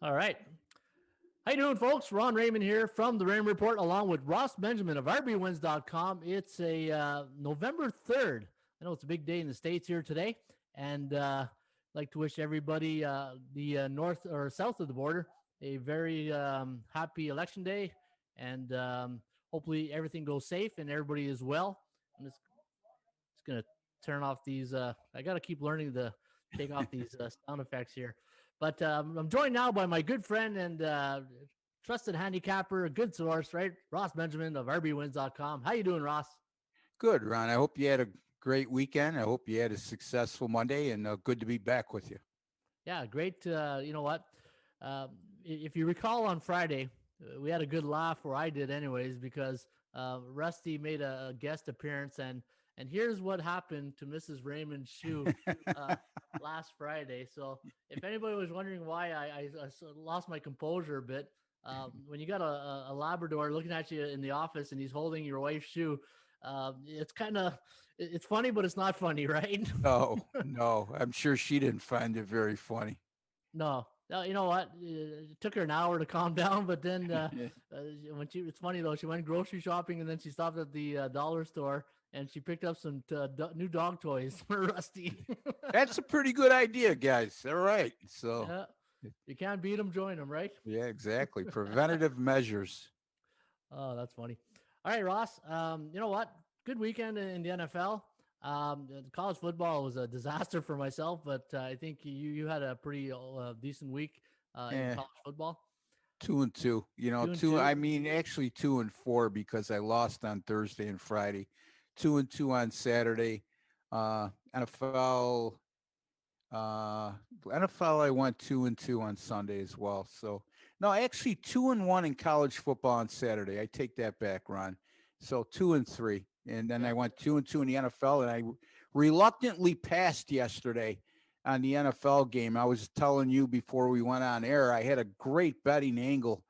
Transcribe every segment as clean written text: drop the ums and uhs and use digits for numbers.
All right. How you doing, folks? Ron Raymond here from the Raymond Report, along with Ross Benjamin of rbwins.com. It's a November 3rd. I know it's a big day in the States here today, and I'd like to wish everybody the north or south of the border a very happy election day, and hopefully everything goes safe and everybody is well. I'm just going to turn off these. I got to keep learning to take off these sound effects here. But I'm joined now by my good friend and trusted handicapper, a good source, right? Ross Benjamin of rbwins.com. How you doing, Ross? Good, Ron. I hope you had a great weekend. I hope you had a successful Monday, and good to be back with you. Yeah, great. You know what? If you recall on Friday, we had a good laugh, or I did anyways, because Rusty made a guest appearance, and here's what happened to Mrs. Raymond's shoe last Friday. So if anybody was wondering why I lost my composure a bit, when you got a Labrador looking at you in the office and he's holding your wife's shoe, it's funny, but it's not funny, right? No, I'm sure she didn't find it very funny. No, you know what? It took her an hour to calm down, but then it's funny though. She went grocery shopping and then she stopped at the dollar store and she picked up some new dog toys for Rusty. That's a pretty good idea, guys. All right, so you can't beat them, join them, right? Yeah, exactly. Preventative measures. Oh, that's funny. All right, Ross. You know what? Good weekend in the NFL. College football was a disaster for myself, but I think you had a pretty decent week in college football. 2-2. You know, I mean, actually 2-4 because I lost on Thursday and Friday. 2-2 on Saturday. NFL. NFL, I went 2-2 on Sunday as well. So no, actually 2-1 in college football on Saturday. I take that back, Ron. So 2-3, and then I went 2-2 in the NFL, and I reluctantly passed yesterday on the NFL game. I was telling you before we went on air, I had a great betting angle.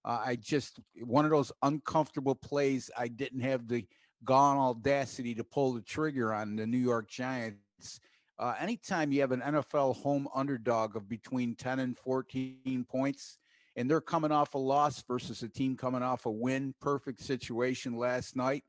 One of those uncomfortable plays. I didn't have the gone audacity to pull the trigger on the New York Giants. Anytime you have an NFL home underdog of between 10 and 14 points, and they're coming off a loss versus a team coming off a win, perfect situation last night,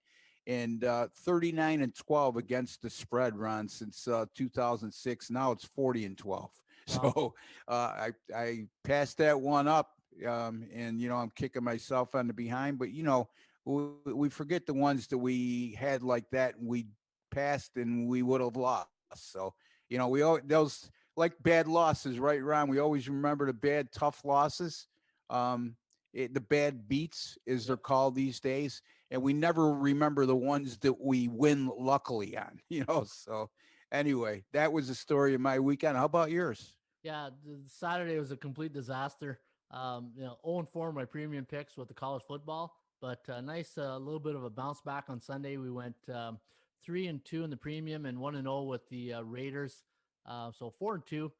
and 39-12 against the spread, Ron, since 2006. Now it's 40-12. Wow. So I passed that one up, and, you know, I'm kicking myself on the behind. But, you know, we forget the ones that we had like that, and we passed and we would have lost. So, you know, those like bad losses, right, Ron? We always remember the bad, tough losses. The bad beats, as they're called these days, and we never remember the ones that we win luckily on, you know. So anyway, that was the story of my weekend. How about yours? Yeah, Saturday was a complete disaster. You know, 0-4 my premium picks with the college football, but nice little bit of a bounce back on Sunday. We went 3-2 in the premium and 1-0 with the Raiders. So 4-2.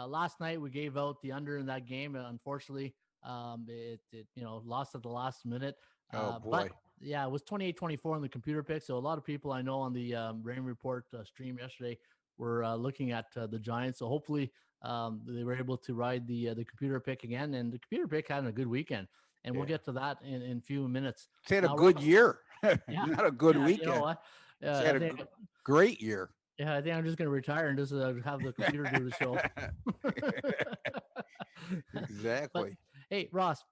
Last night we gave out the under in that game. Unfortunately, it lost at the last minute. Oh boy. But yeah, it was 28-24 on the computer pick. So a lot of people I know on the Rain Report stream yesterday were looking at the Giants. So hopefully they were able to ride the computer pick again. And the computer pick had a good weekend. And we'll get to that in a few minutes. It's had a good year. Yeah, not a good weekend. You know what? It's had a great year. Yeah, I think I'm just going to retire and just have the computer do the show. Exactly. But, hey, Ross,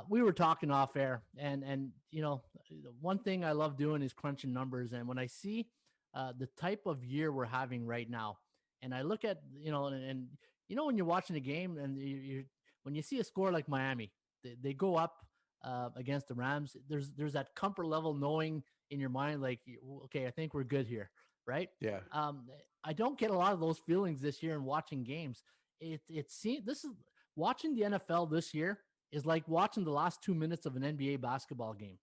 we were talking off air, and you know, one thing I love doing is crunching numbers. And when I see the type of year we're having right now, and I look at, you know, and you know, when you're watching a game and when you see a score like Miami, they go up against the Rams, there's that comfort level knowing in your mind, like, okay, I think we're good here. Right. Yeah. I don't get a lot of those feelings this year in watching games. Watching the NFL this year is like watching the last 2 minutes of an NBA basketball game.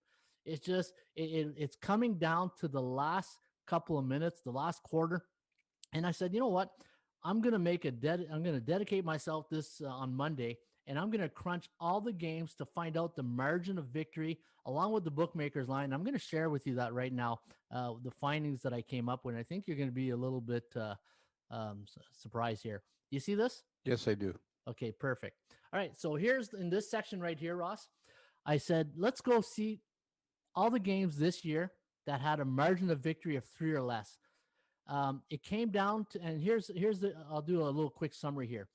It's just, it's coming down to the last couple of minutes, the last quarter. And I said, you know what? I'm going to dedicate myself this on Monday, and I'm going to crunch all the games to find out the margin of victory along with the bookmakers line. I'm going to share with you that right now, the findings that I came up with. I think you're going to be a little bit surprise here. Do you see this? Yes, I do. Okay, perfect. All right, so here's in this section right here, Ross. I said let's go see all the games this year that had a margin of victory of 3 or less. It came down to, and here's the. I'll do a little quick summary here.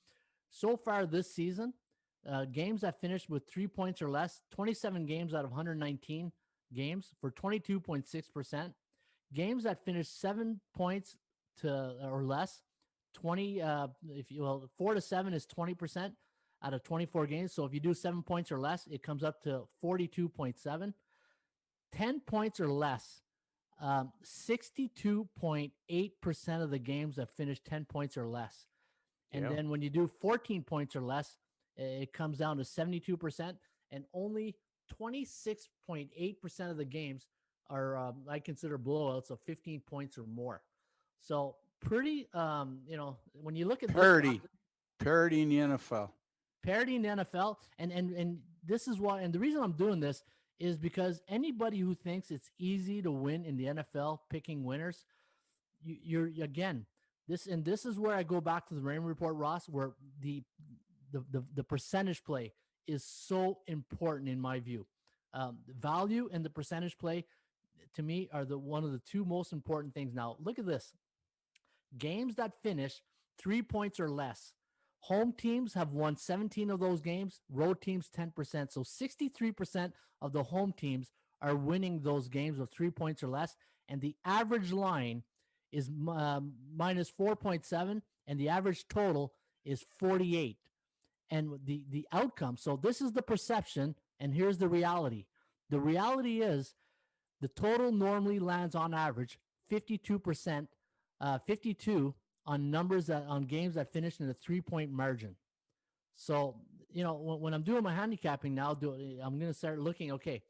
So far this season, games that finished with 3 points or less, 27 games out of 119 games for 22.6%. Games that finished 7 points to or less, 20. If you 4 to 7 is 20% out of 24 games. So if you do 7 points or less, it comes up to 42.7. 10 points or less, 62.8% of the games that finish 10 points or less. And then when you do 14 points or less, it comes down to 72%. And only 26.8% of the games are, I consider blowouts of 15 points or more. So pretty, when you look at parity in the NFL. Parity in the NFL. And this is why, and the reason I'm doing this is because anybody who thinks it's easy to win in the NFL picking winners, you're again, this is where I go back to the Raymond Report, Ross, where the percentage play is so important in my view. Value and the percentage play to me are one of the two most important things. Now look at this. Games that finish 3 points or less. Home teams have won 17 of those games, road teams 10%. So 63% of the home teams are winning those games of 3 points or less. And the average line is minus 4.7, and the average total is 48. And the outcome, so this is the perception, and here's the reality. The reality is the total normally lands on average 52%, 52 on numbers on games that finish in a 3-point margin. So, when I'm doing my handicapping now, I'm going to start looking, okay,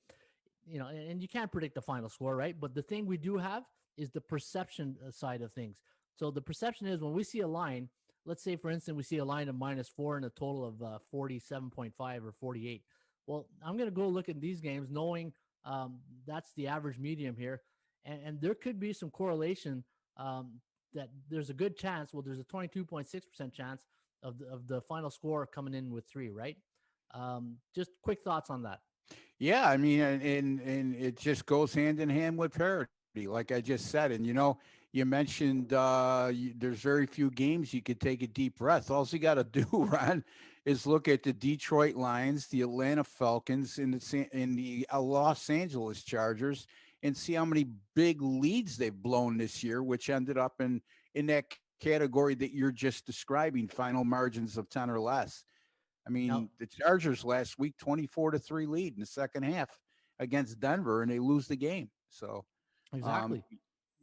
and you can't predict the final score, right? But the thing we do have is the perception side of things. So the perception is when we see a line, let's say, for instance, we see a line of -4 and a total of 47.5 or 48. Well, I'm going to go look at these games knowing that's the average medium here. And there could be some correlation that there's a good chance. Well, there's a 22.6% chance of the final score coming in with 3, right? Just quick thoughts on that. Yeah, I mean, and it just goes hand in hand with parity, like I just said. And you mentioned there's very few games you could take a deep breath. All you got to do, Ron, is look at the Detroit Lions, the Atlanta Falcons, and the Los Angeles Chargers, and see how many big leads they've blown this year, which ended up in that category that you're just describing, final margins of 10 or less. I mean, the Chargers last week, 24-3 lead in the second half against Denver, and they lose the game. So exactly.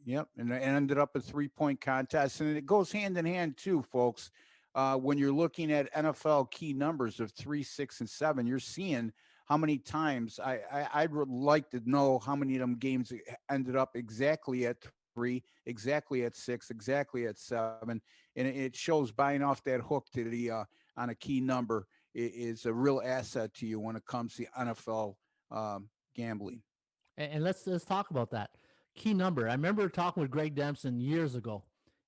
Yep, and it ended up a 3-point contest, and it goes hand in hand too, folks. When you're looking at NFL key numbers of 3, 6, and 7, you're seeing how many times I'd like to know how many of them games ended up exactly at 3, exactly at 6, exactly at 7, and it shows buying off that hook to the on a key number is a real asset to you when it comes to NFL gambling. And let's talk about that key number. I remember talking with Greg Dempson years ago,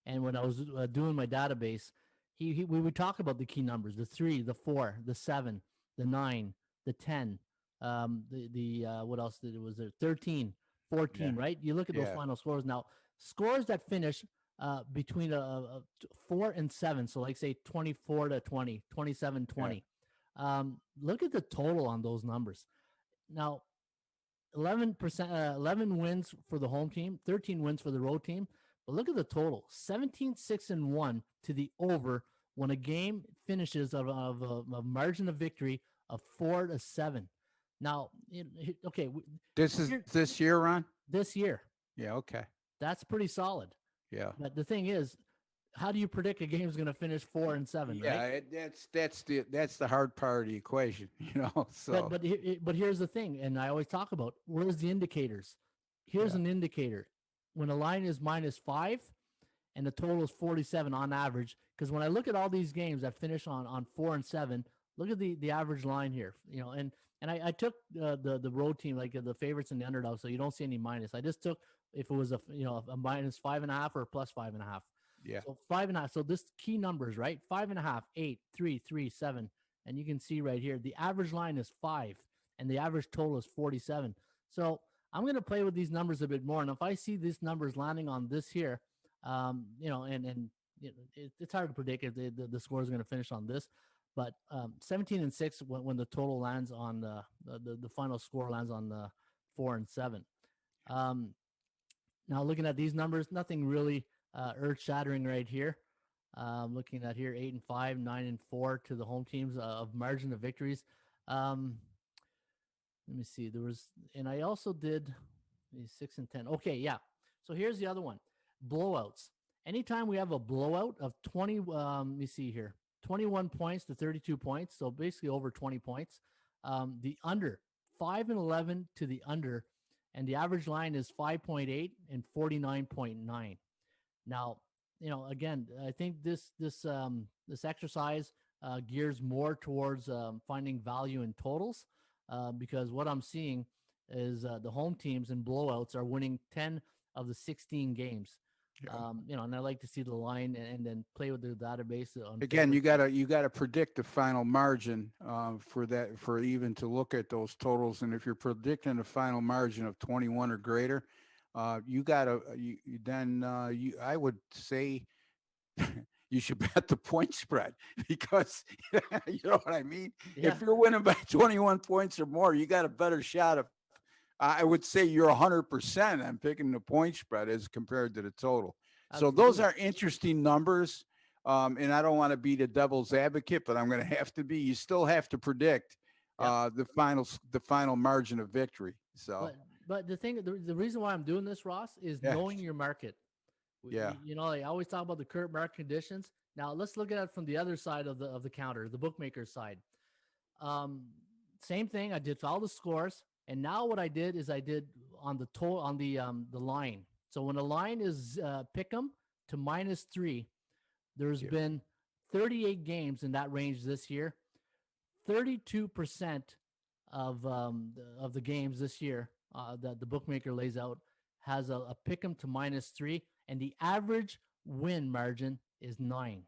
and when I was doing my database, we would talk about the key numbers: the 3, the 4, the 7, the 9, the 10, what else was there? 13, 14, right? You look at those final scores now. Scores that finish between 4 and 7, so like say 24-20, 27-20. Look at the total on those numbers. Now, 11%, 11 wins for the home team, 13 wins for the road team. But look at the total: 17-6-1 to the over when a game finishes of a margin of victory of 4-7. Now, okay, this is this year, Ron. This year, yeah, okay, that's pretty solid. Yeah, but the thing is, how do you predict a game is going to finish 4 and 7? Yeah, right? That's the hard part of the equation, So, but here's the thing, and I always talk about where's the indicators. Here's an indicator: when a line is -5 and the total is 47 on average. Because when I look at all these games that finish on 4 and 7, look at the average line here. And I took the road team, like the favorites and the underdogs, so you don't see any minus. I just took if it was a -5.5 or +5.5. Yeah. So 5.5. So this key numbers, right? 5.5, 8, 3, 3, 7. And you can see right here, the average line is 5 and the average total is 47. So I'm going to play with these numbers a bit more. And if I see these numbers landing on this here, and it's hard to predict if the score is going to finish on this, but 17-6 when the total lands on the final score lands on the 4 and 7. Now looking at these numbers, nothing really earth shattering right here. Looking at here, 8-5, 9-4 to the home teams of margin of victories. Let me see. There was, and I also did 6-10. Okay, yeah. So here's the other one: blowouts. Anytime we have a blowout of 20, let me see here, 21 points to 32 points, so basically over 20 points. The under 5-11 to the under, and the average line is 5.8 and 49.9. Now, again, I think this exercise gears more towards finding value in totals, because what I'm seeing is the home teams and blowouts are winning 10 of the 16 games. Yeah. And I like to see the line and then play with the database. Again, you gotta predict the final margin for even to look at those totals. And if you're predicting a final margin of 21 or greater, you gotta I would say you should bet the point spread because you know what I mean. Yeah, If you're winning by 21 points or more, you got a better shot of. I would say you're 100% on picking the point spread as compared to the total. So those absolutely. are interesting numbers. And I don't want to be the devil's advocate, but I'm going to have to be. You still have to predict Yeah. the final margin of victory. So But the reason why I'm doing this, Ross, is yeah, knowing your market. yeah, I always talk about the current market conditions. Now let's look at it from the other side of the counter, the bookmaker side. Um, Same thing. I did all the scores, and now what I did is I did on the total on the line. So when the line is pick'em to -3, there's yeah, been 38 games in that range this year. 32% of the games this year that the bookmaker lays out has a pick'em to -3, and the average win margin is 9. yeah,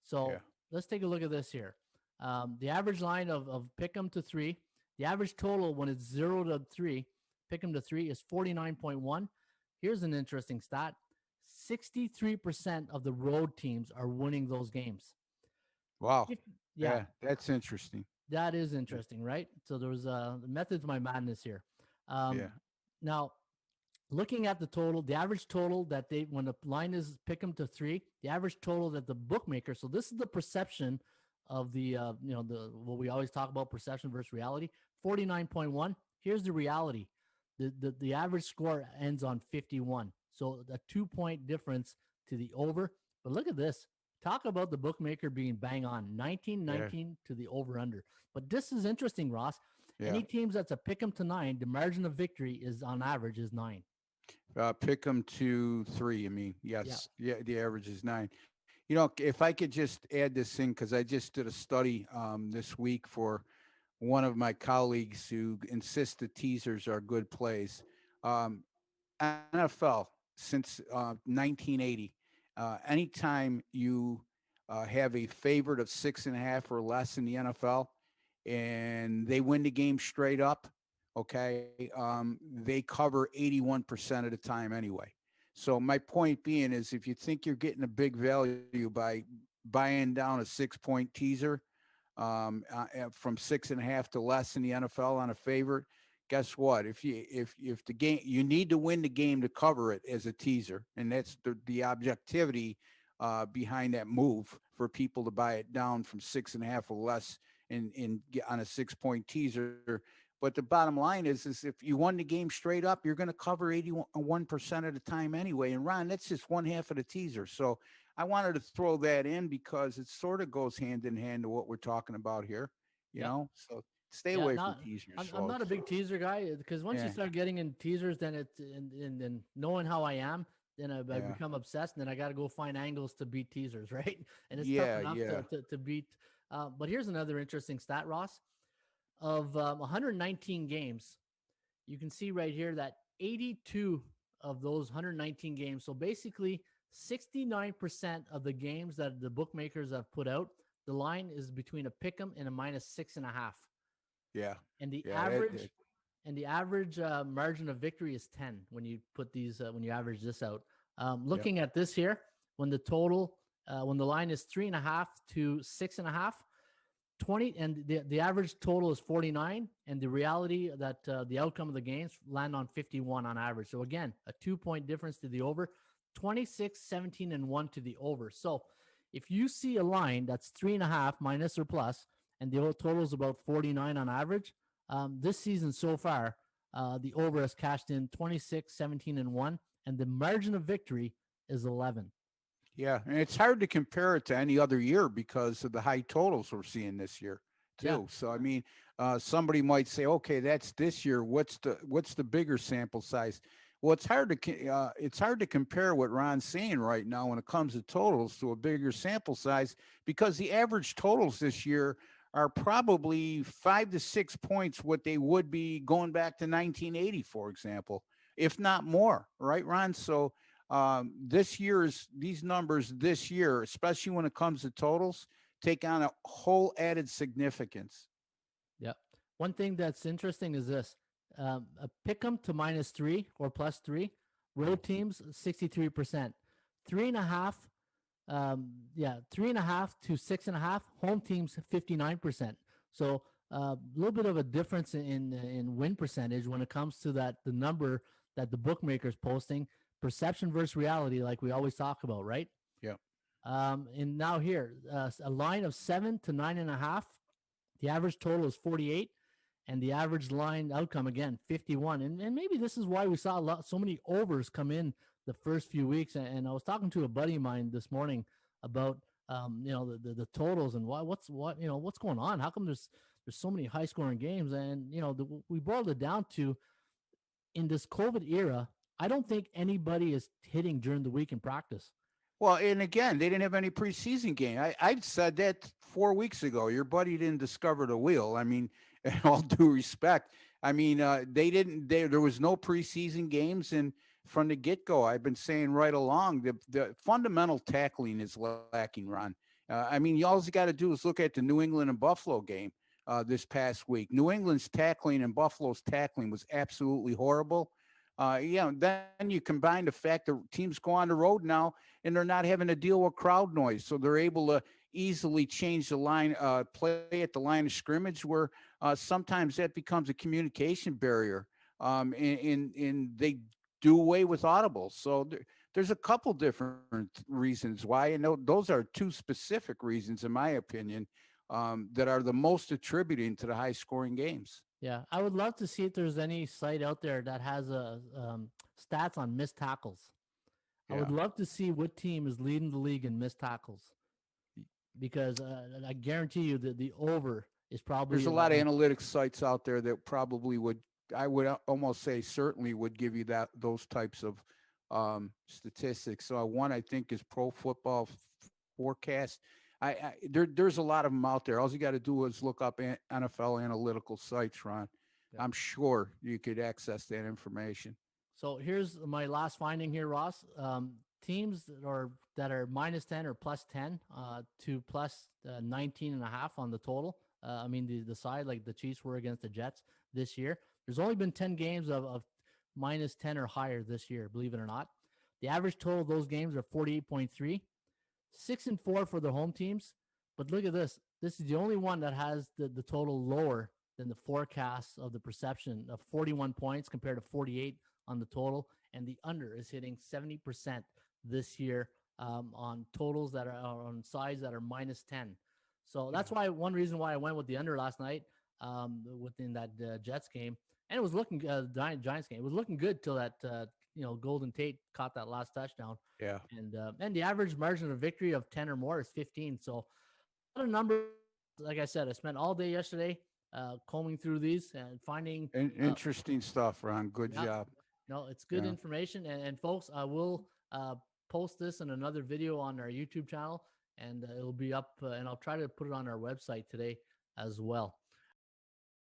So let's take a look at this here. The average line of pick'em to 3, the average total when it's 0 to 3, pick'em to 3 is 49.1. Here's an interesting stat: 63% of the road teams are winning those games. wow, If, yeah, yeah, that's interesting. that is Yeah, interesting, right? So there was a method to my madness here. Um, yeah, Now, looking at the total, the average total that they when the line is pick them to 3, the average total that the bookmaker. So this is the perception of the what we always talk about, perception versus reality. 49.1. Here's the reality. The average score ends on 51. So a 2-point difference to the over. But look at this. Talk about the bookmaker being bang on, yeah, 19-19 to the over under. But this is interesting, Ross. yeah. Any teams that's a pick 'em to 9, the margin of victory is on average is 9. Pick them to 3. I mean, Yeah. yes, yeah. The average is 9. If I could just add this in, because I just did a study this week for one of my colleagues who insists the teasers are good plays. Um, NFL since 1980, anytime you have a favorite of 6.5 or less in the NFL, and they win the game straight up, okay, they cover 81% of the time anyway. So my point being is, if you think you're getting a big value by buying down a 6-point teaser from 6.5 to less in the NFL on a favorite, guess what? If the game, you need to win the game to cover it as a teaser, and that's the objectivity behind that move for people to buy it down from 6.5 or less in get on a 6-point teaser. But the bottom line is if you won the game straight up, you're going to cover 81% of the time anyway. And Ron, that's just one half of the teaser. So I wanted to throw that in because it sort of goes hand in hand to what we're talking about here. Yeah. So stay Yeah, away from not teasers, I'm not a folks. big teaser guy because once you Yeah, start getting in teasers, then it's and knowing how I am, then I yeah, become obsessed, and then I got to go find angles to beat teasers, right? And it's tough yeah, enough yeah, to beat. But here's another interesting stat, Ross. Of 119 games, you can see right here that 82 of those 119 games, so basically 69% of the games that the bookmakers have put out, the line is between a pick 'em and a -6.5. Yeah. And the Yeah. average margin of victory is 10 when you put these when you average this out. Yep. Looking at this here, when the line is 3.5 to 6.5, 20, and the average total is 49, and the reality that the outcome of the games land on 51 on average. So again, a 2-point difference to the over, 26, 17, and 1 to the over. So if you see a line that's 3.5 minus or plus, and the total is about 49 on average, this season so far, the over has cashed in 26, 17, and 1, and the margin of victory is 11. Yeah, and it's hard to compare it to any other year because of the high totals we're seeing this year too. Yeah. So I mean, somebody might say, okay, that's this year. What's the bigger sample size? Well, it's hard to compare what Ron's saying right now when it comes to totals to a bigger sample size, because the average totals this year are probably 5 to 6 points what they would be going back to 1980, for example, if not more. Right, Ron? So these numbers this year, especially when it comes to totals, take on a whole added significance. Yeah. One thing that's interesting is this: a pick 'em to -3 or +3, road teams 63%, 3.5, 3.5 to 6.5, home teams 59%. So a little bit of a difference in win percentage when it comes to the number that the bookmakers posting, perception versus reality, like we always talk about, right? Yeah. And now here, a line of 7 to 9.5, the average total is 48, and the average line outcome again 51. And maybe this is why we saw so many overs come in the first few weeks. And I was talking to a buddy of mine this morning about the totals and what's going on. How come there's so many high scoring games? And we boiled it down to, in this COVID era, I don't think anybody is hitting during the week in practice. Well, and again, they didn't have any preseason game. I said that 4 weeks ago. Your buddy didn't discover the wheel. I mean, in all due respect, I mean, they didn't. There was no preseason games, and from the get go, I've been saying right along the fundamental tackling is lacking. Ron, I mean, all you got to do is look at the New England and Buffalo game this past week. New England's tackling and Buffalo's tackling was absolutely horrible. Then you combine the fact that teams go on the road now and they're not having to deal with crowd noise, so they're able to easily change the line, play at the line of scrimmage, where sometimes that becomes a communication barrier, and they do away with audibles. So there's a couple different reasons why, and those are two specific reasons, in my opinion, that are the most attributing to the high scoring games. Yeah, I would love to see if there's any site out there that has stats on missed tackles. I would Yeah. love to see what team is leading the league in missed tackles, because I guarantee you that the over is probably There's a lot of analytics sites out there that probably would, I would almost say certainly would give you those types of statistics. So one I think is Pro Football Forecast. There's a lot of them out there. All you got to do is look up NFL analytical sites, Ron. Yeah. I'm sure you could access that information. So here's my last finding here, Ross. Teams that are -10 or +10 to plus 19.5 on the total. I mean, the side, like the Chiefs were against the Jets this year. There's only been 10 games of -10 or higher this year, believe it or not. The average total of those games are 48.3, 6-4 for the home teams. But look at this. This is the only one that has the total lower than the forecast of the perception of 41 points compared to 48 on the total. And the under is hitting 70% this year on totals that are on sides that are -10. So that's why one reason why I went with the under last night within that Jets game. And it was looking Giants game. It was looking good till that Golden Tate caught that last touchdown. Yeah. And the average margin of victory of 10 or more is 15. So a lot of numbers. Like I said, I spent all day yesterday combing through these and finding Interesting stuff, Ron. Good job. No, it's good Yeah. information. And folks, I will post this in another video on our YouTube channel, and it'll be up, and I'll try to put it on our website today as well.